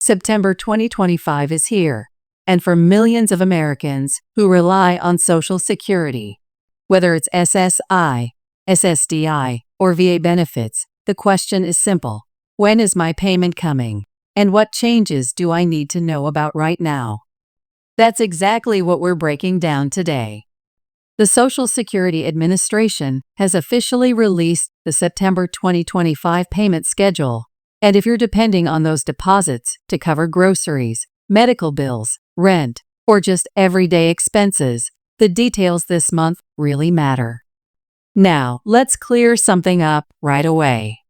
September 2025 is here, and for millions of Americans who rely on Social Security, whether it's SSI, SSDI, or VA benefits, the question is simple. When is my payment coming? And what changes do I need to know about right now? That's exactly what we're breaking down today. The Social Security Administration has officially released the September 2025 payment schedule, and if you're depending on those deposits to cover groceries, medical bills, rent, or just everyday expenses, the details this month really matter. Now, let's clear something up right away.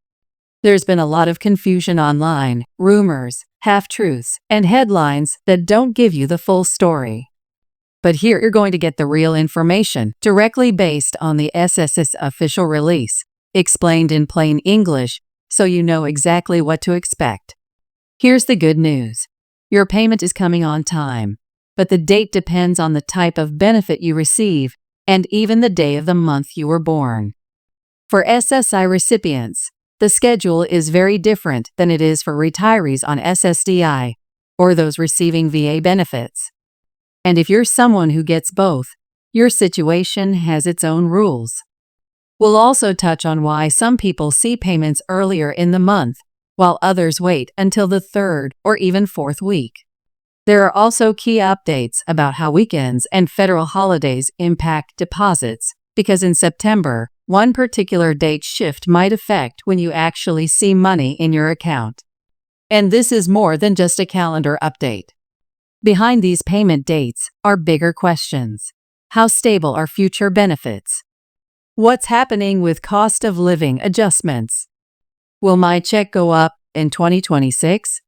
There's been a lot of confusion online, rumors, half-truths, and headlines that don't give you the full story. But here you're going to get the real information directly based on the SSS official release, explained in plain English so you know exactly what to expect. Here's the good news. Your payment is coming on time, but the date depends on the type of benefit you receive and even the day of the month you were born. For SSI recipients, the schedule is very different than it is for retirees on SSDI or those receiving VA benefits. And if you're someone who gets both, your situation has its own rules. We'll also touch on why some people see payments earlier in the month, while others wait until the third or even fourth week. There are also key updates about how weekends and federal holidays impact deposits, because in September, one particular date shift might affect when you actually see money in your account. And this is more than just a calendar update. Behind these payment dates are bigger questions. How stable are future benefits? What's happening with cost of living adjustments? Will my check go up in 2026?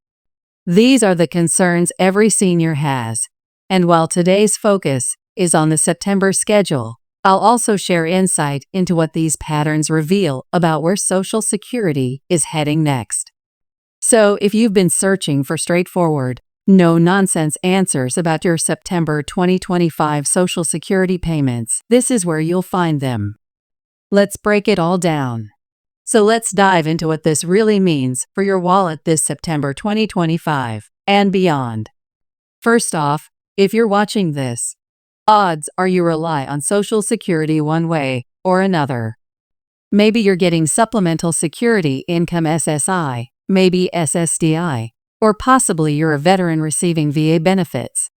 These are the concerns every senior has. And while today's focus is on the September schedule, I'll also share insight into what these patterns reveal about where Social Security is heading next. So, if you've been searching for straightforward, no-nonsense answers about your September 2025 Social Security payments, this is where you'll find them. Let's break it all down. So let's dive into what this really means for your wallet this September 2025 and beyond. First off, if you're watching this, odds are you rely on Social Security one way or another. Maybe you're getting Supplemental Security Income SSI, maybe SSDI, or possibly you're a veteran receiving VA benefits.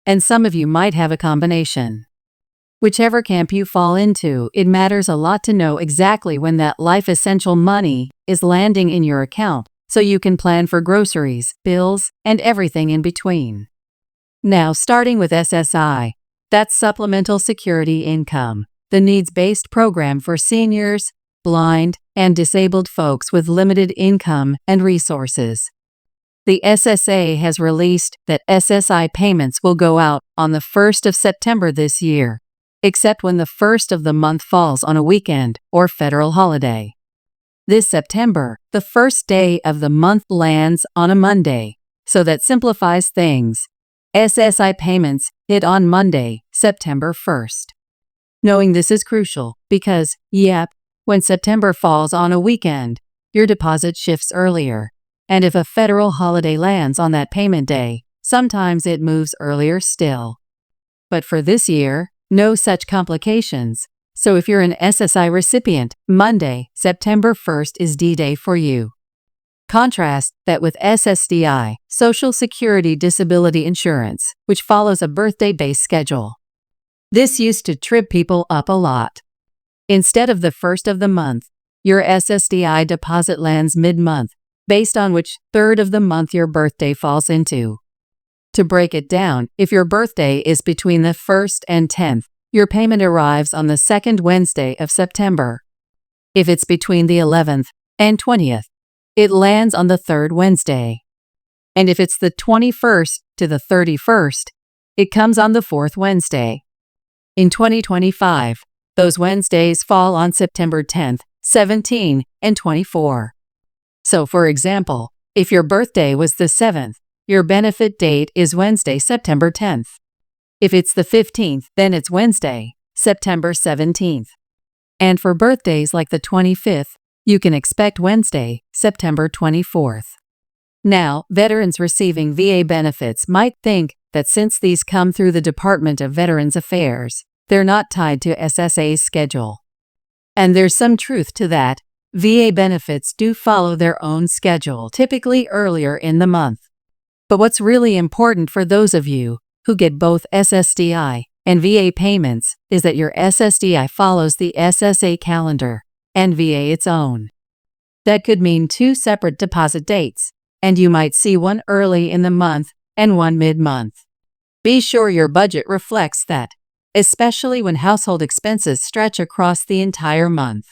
And some of you might have a combination. Whichever camp you fall into, it matters a lot to know exactly when that life essential money is landing in your account so you can plan for groceries, bills, and everything in between. Now, starting with SSI, that's Supplemental Security Income, the needs-based program for seniors, blind, and disabled folks with limited income and resources. The SSA has released that SSI payments will go out on the 1st of September this year, except when the first of the month falls on a weekend or federal holiday. This September, the first day of the month lands on a Monday, so that simplifies things. SSI payments hit on Monday, September 1st. Knowing this is crucial because, when September falls on a weekend, your deposit shifts earlier. And if a federal holiday lands on that payment day, sometimes it moves earlier still. But for this year, no such complications. So if you're an SSI recipient, Monday, September 1st is D-Day for you. Contrast that with SSDI, Social Security Disability Insurance, which follows a birthday-based schedule. This used to trip people up a lot. Instead of the first of the month, your SSDI deposit lands mid-month, based on which third of the month your birthday falls into. To break it down, if your birthday is between the 1st and 10th, your payment arrives on the second Wednesday of September. If it's between the 11th and 20th, it lands on the third Wednesday. And if it's the 21st to the 31st, it comes on the fourth Wednesday. In 2025, those Wednesdays fall on September 10th, 17, and 24. So, for example, if your birthday was the 7th, your benefit date is Wednesday, September 10th. If it's the 15th, then it's Wednesday, September 17th. And for birthdays like the 25th, you can expect Wednesday, September 24th. Now, veterans receiving VA benefits might think that since these come through the Department of Veterans Affairs, they're not tied to SSA's schedule. And there's some truth to that. VA benefits do follow their own schedule, typically earlier in the month. But what's really important for those of you who get both SSDI and VA payments is that your SSDI follows the SSA calendar and VA its own. That could mean 2 separate deposit dates, and you might see one early in the month and one mid-month. Be sure your budget reflects that, especially when household expenses stretch across the entire month.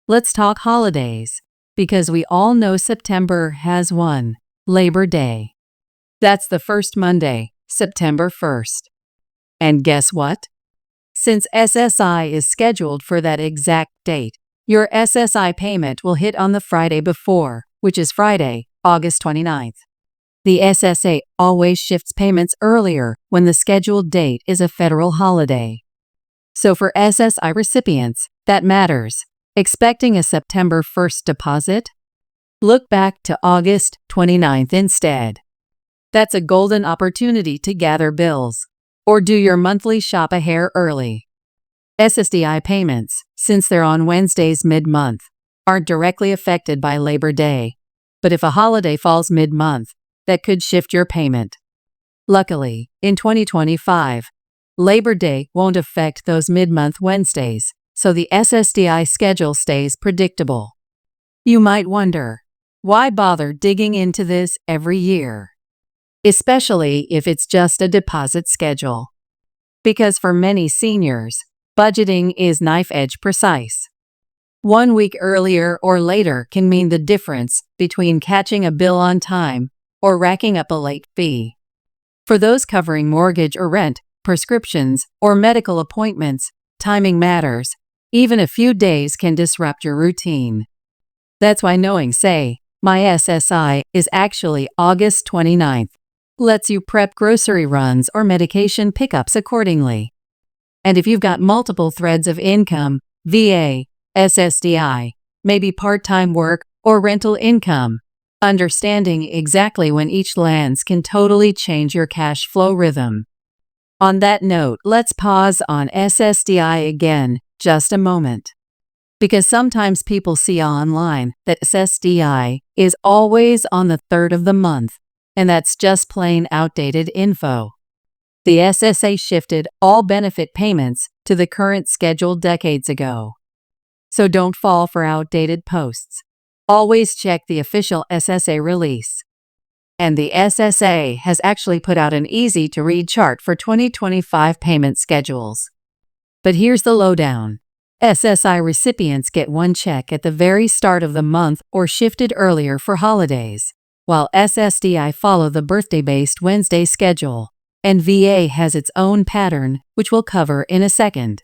Let's talk holidays, because we all know September has one, Labor Day. That's the first Monday, September 1st. And guess what? Since SSI is scheduled for that exact date, your SSI payment will hit on the Friday before, which is Friday, August 29th. The SSA always shifts payments earlier when the scheduled date is a federal holiday. So for SSI recipients, that matters. Expecting a September 1st deposit? Look back to August 29th instead. That's a golden opportunity to gather bills, or do your monthly shop a hair early. SSDI payments, since they're on Wednesdays mid-month, aren't directly affected by Labor Day, but if a holiday falls mid-month, that could shift your payment. Luckily, in 2025, Labor Day won't affect those mid-month Wednesdays, so the SSDI schedule stays predictable. You might wonder, why bother digging into this every year? Especially if it's just a deposit schedule. Because for many seniors, budgeting is knife-edge precise. 1 week earlier or later can mean the difference between catching a bill on time or racking up a late fee. For those covering mortgage or rent, prescriptions, or medical appointments, timing matters. Even a few days can disrupt your routine. That's why knowing, say, my SSI is actually August 29th, lets you prep grocery runs or medication pickups accordingly. And if you've got multiple threads of income, VA, SSDI, maybe part-time work or rental income, understanding exactly when each lands can totally change your cash flow rhythm. On that note, let's pause on SSDI again, just a moment. Because sometimes people see online that SSDI is always on the 3rd of the month, and that's just plain outdated info. The SSA shifted all benefit payments to the current schedule decades ago. So don't fall for outdated posts. Always check the official SSA release. And the SSA has actually put out an easy-to-read chart for 2025 payment schedules. But here's the lowdown. SSI recipients get one check at the very start of the month or shifted earlier for holidays, while SSDI follow the birthday-based Wednesday schedule, and VA has its own pattern, which we'll cover in a second.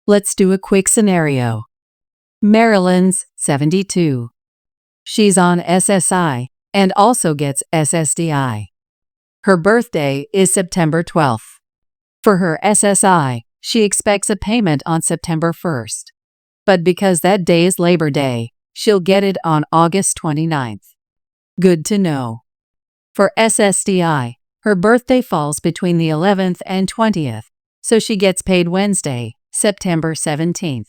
Let's do a quick scenario. Marilyn's 72. She's on SSI and also gets SSDI. Her birthday is September 12th. For her SSI, she expects a payment on September 1st. But because that day is Labor Day, she'll get it on August 29th. Good to know. For SSDI, her birthday falls between the 11th and 20th, so she gets paid Wednesday, September 17th.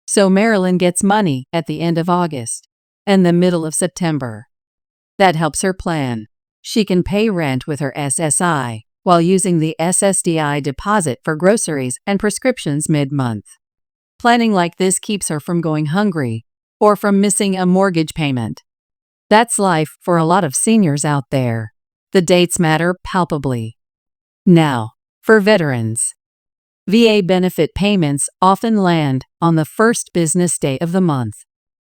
So Marilyn gets money at the end of August and the middle of September. That helps her plan. She can pay rent with her SSI while using the SSDI deposit for groceries and prescriptions mid-month. Planning like this keeps her from going hungry or from missing a mortgage payment. That's life for a lot of seniors out there. The dates matter palpably. Now, for veterans. VA benefit payments often land on the first business day of the month.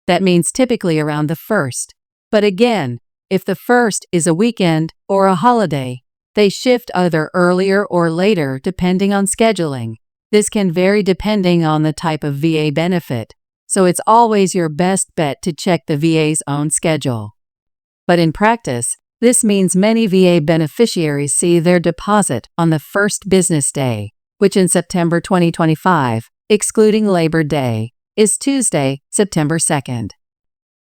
That means typically around the 1st. But again, if the 1st is a weekend or a holiday, they shift either earlier or later depending on scheduling. This can vary depending on the type of VA benefit, so it's always your best bet to check the VA's own schedule. But in practice, this means many VA beneficiaries see their deposit on the first business day, which in September 2025, excluding Labor Day, is Tuesday, September 2nd.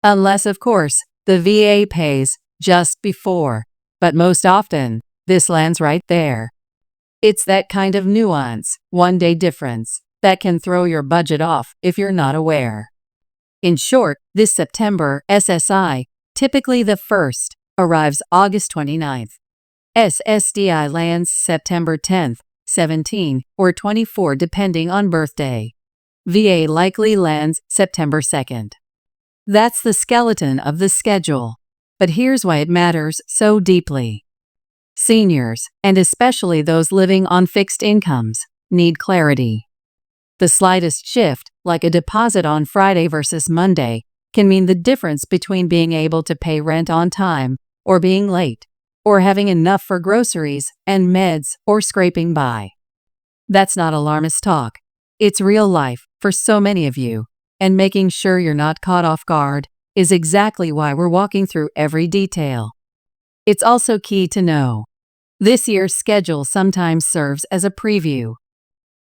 Unless, of course, the VA pays just before, but most often, this lands right there. It's that kind of nuance, one-day difference, that can throw your budget off if you're not aware. In short, this September SSI, typically the first, arrives August 29th. SSDI lands September 10th, 17, or 24 depending on birthday. VA likely lands September 2nd. That's the skeleton of the schedule. But here's why it matters so deeply. Seniors, and especially those living on fixed incomes, need clarity. The slightest shift, like a deposit on Friday versus Monday, can mean the difference between being able to pay rent on time or being late, or having enough for groceries and meds or scraping by. That's not alarmist talk. It's real life for so many of you, and making sure you're not caught off guard is exactly why we're walking through every detail. It's also key to know. This year's schedule sometimes serves as a preview.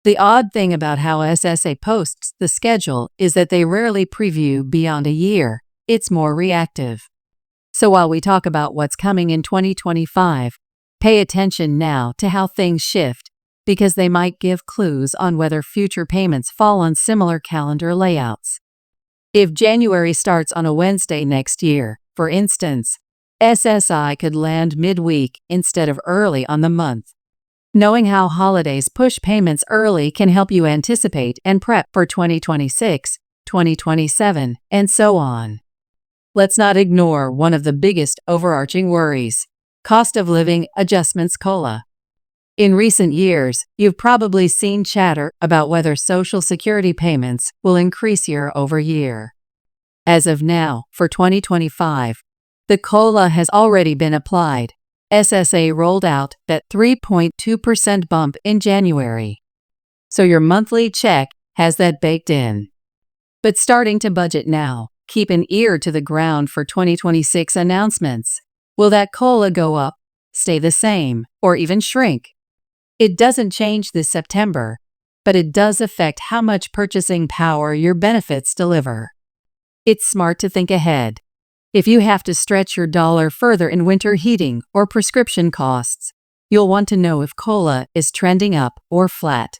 The odd thing about how SSA posts the schedule is that they rarely preview beyond a year. It's more reactive. So while we talk about what's coming in 2025, pay attention now to how things shift, because they might give clues on whether future payments fall on similar calendar layouts. If January starts on a Wednesday next year, for instance, SSI could land midweek instead of early on the month. Knowing how holidays push payments early can help you anticipate and prep for 2026, 2027, and so on. Let's not ignore one of the biggest overarching worries: cost of living adjustments (COLA). In recent years, you've probably seen chatter about whether Social Security payments will increase year over year. As of now, for 2025, the COLA has already been applied. SSA rolled out that 3.2% bump in January. So your monthly check has that baked in. But starting to budget now, keep an ear to the ground for 2026 announcements. Will that COLA go up, stay the same, or even shrink? It doesn't change this September, but it does affect how much purchasing power your benefits deliver. It's smart to think ahead. If you have to stretch your dollar further in winter heating or prescription costs, you'll want to know if COLA is trending up or flat.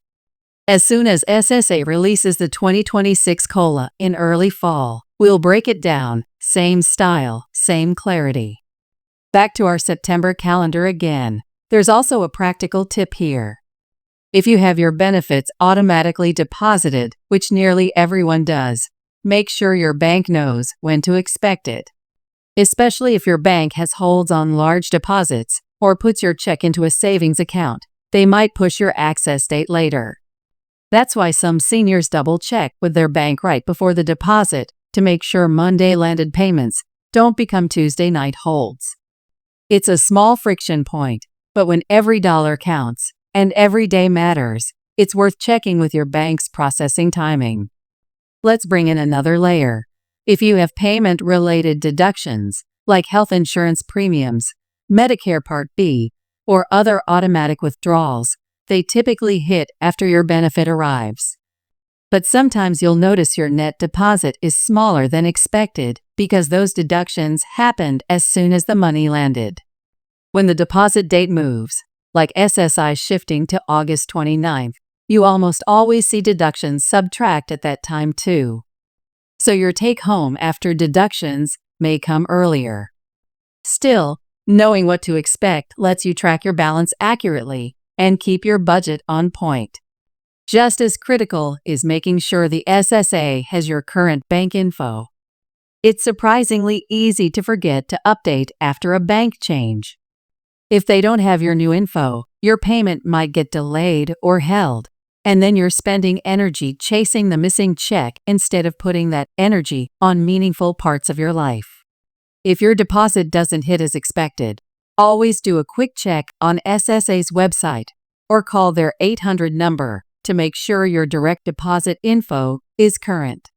As soon as SSA releases the 2026 COLA in early fall, we'll break it down, same style, same clarity. Back to our September calendar again. There's also a practical tip here. If you have your benefits automatically deposited, which nearly everyone does, make sure your bank knows when to expect it. Especially if your bank has holds on large deposits or puts your check into a savings account, they might push your access date later. That's why some seniors double-check with their bank right before the deposit to make sure Monday-landed payments don't become Tuesday night holds. It's a small friction point, but when every dollar counts and every day matters, it's worth checking with your bank's processing timing. Let's bring in another layer. If you have payment-related deductions, like health insurance premiums, Medicare Part B, or other automatic withdrawals, they typically hit after your benefit arrives. But sometimes you'll notice your net deposit is smaller than expected because those deductions happened as soon as the money landed. When the deposit date moves, like SSI shifting to August 29th, you almost always see deductions subtract at that time too. So your take-home after deductions may come earlier. Still, knowing what to expect lets you track your balance accurately and keep your budget on point. Just as critical is making sure the SSA has your current bank info. It's surprisingly easy to forget to update after a bank change. If they don't have your new info, your payment might get delayed or held. And then you're spending energy chasing the missing check instead of putting that energy on meaningful parts of your life. If your deposit doesn't hit as expected, always do a quick check on SSA's website or call their 800 number to make sure your direct deposit info is current.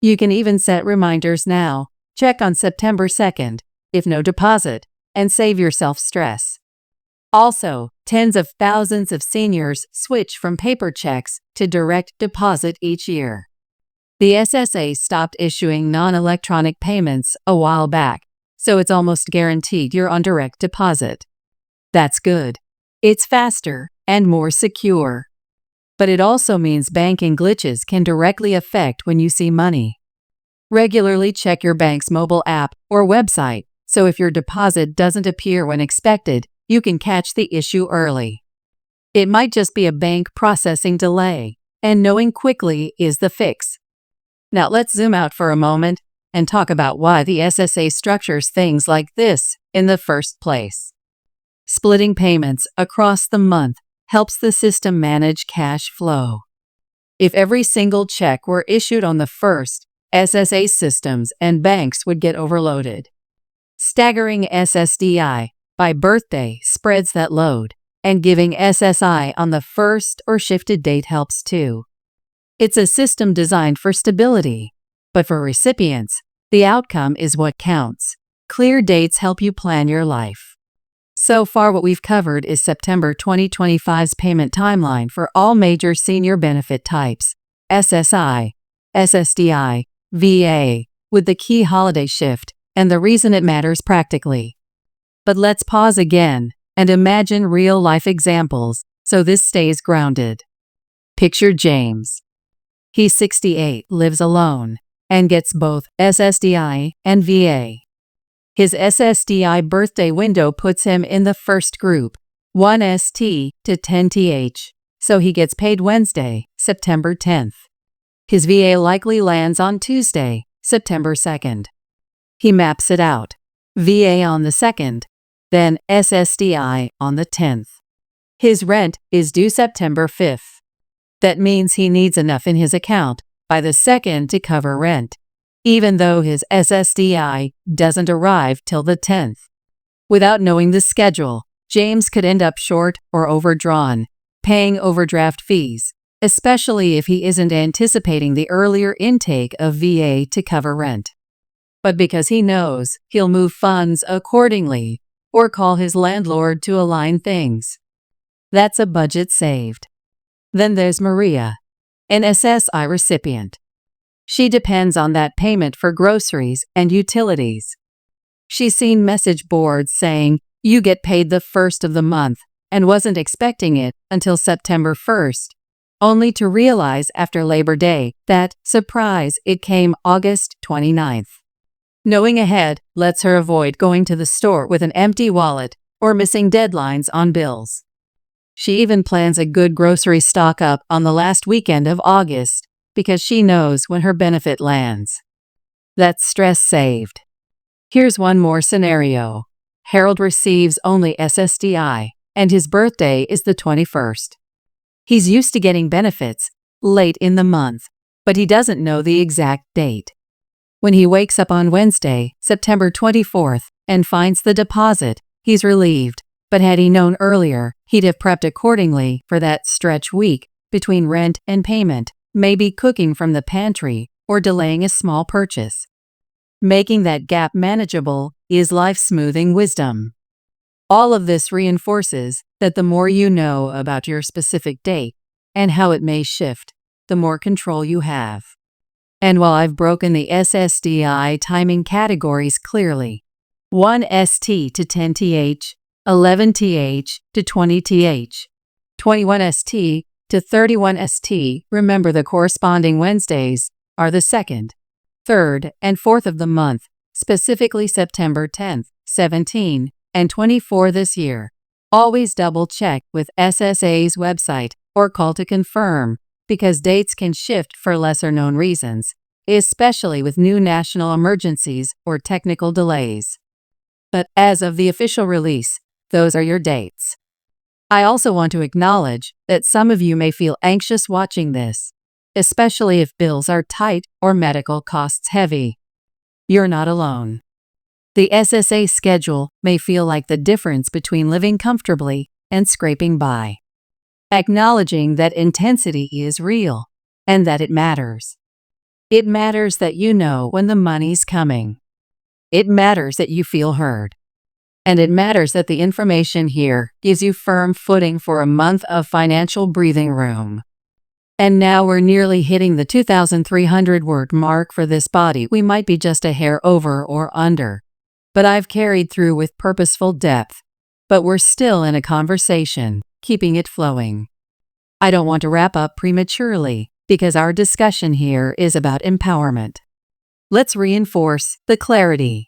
You can even set reminders now. Check on September 2nd, if no deposit, and save yourself stress. Also, tens of thousands of seniors switch from paper checks to direct deposit each year. The SSA stopped issuing non-electronic payments a while back, so it's almost guaranteed you're on direct deposit. That's good. It's faster and more secure. But it also means banking glitches can directly affect when you see money. Regularly check your bank's mobile app or website, so if your deposit doesn't appear when expected, you can catch the issue early. It might just be a bank processing delay, and knowing quickly is the fix. Now let's zoom out for a moment and talk about why the SSA structures things like this in the first place. Splitting payments across the month helps the system manage cash flow. If every single check were issued on the first, SSA systems and banks would get overloaded. Staggering SSDI by birthday spreads that load, and giving SSI on the first or shifted date helps too. It's a system designed for stability, but for recipients, the outcome is what counts. Clear dates help you plan your life. So far, what we've covered is September 2025's payment timeline for all major senior benefit types: SSI, SSDI, VA, with the key holiday shift and the reason it matters practically. But let's pause again and imagine real-life examples so this stays grounded. Picture James. He's 68, lives alone, and gets both SSDI and VA. His SSDI birthday window puts him in the first group, 1ST to 10TH, so he gets paid Wednesday, September 10th. His VA likely lands on Tuesday, September 2nd. He maps it out: VA on the 2nd, then SSDI on the 10th. His rent is due September 5th. That means he needs enough in his account by the 2nd to cover rent, even though his SSDI doesn't arrive till the 10th. Without knowing the schedule, James could end up short or overdrawn, paying overdraft fees, especially if he isn't anticipating the earlier intake of VA to cover rent. But because he knows, he'll move funds accordingly or call his landlord to align things. That's a budget saved. Then there's Maria, an SSI recipient. She depends on that payment for groceries and utilities. She's seen message boards saying, "You get paid the first of the month," and wasn't expecting it until September 1st, only to realize after Labor Day that, surprise, it came August 29th. Knowing ahead lets her avoid going to the store with an empty wallet or missing deadlines on bills. She even plans a good grocery stock up on the last weekend of August because she knows when her benefit lands. That's stress saved. Here's one more scenario. Harold receives only SSDI, and his birthday is the 21st. He's used to getting benefits late in the month, but he doesn't know the exact date. When he wakes up on Wednesday, September 24th, and finds the deposit, he's relieved. But had he known earlier, he'd have prepped accordingly for that stretch week between rent and payment, maybe cooking from the pantry or delaying a small purchase. Making that gap manageable is life-smoothing wisdom. All of this reinforces that the more you know about your specific date and how it may shift, the more control you have. And while I've broken the SSDI timing categories clearly, 1ST to 10TH, 11TH to 20TH, 21ST to 31ST, remember the corresponding Wednesdays are the 2nd, 3rd, and 4th of the month, specifically September 10th, 17, and 24 this year. Always double-check with SSA's website or call to confirm, because dates can shift for lesser-known reasons, especially with new national emergencies or technical delays. But as of the official release, those are your dates. I also want to acknowledge that some of you may feel anxious watching this, especially if bills are tight or medical costs heavy. You're not alone. The SSA schedule may feel like the difference between living comfortably and scraping by. Acknowledging that intensity is real and that it matters. It matters that you know when the money's coming. It matters that you feel heard. And it matters that the information here gives you firm footing for a month of financial breathing room. And now we're nearly hitting the 2,300 word mark for this body. We might be just a hair over or under. but I've carried through with purposeful depth. But we're still in a conversation, keeping it flowing. I don't want to wrap up prematurely, because our discussion here is about empowerment. Let's reinforce the clarity.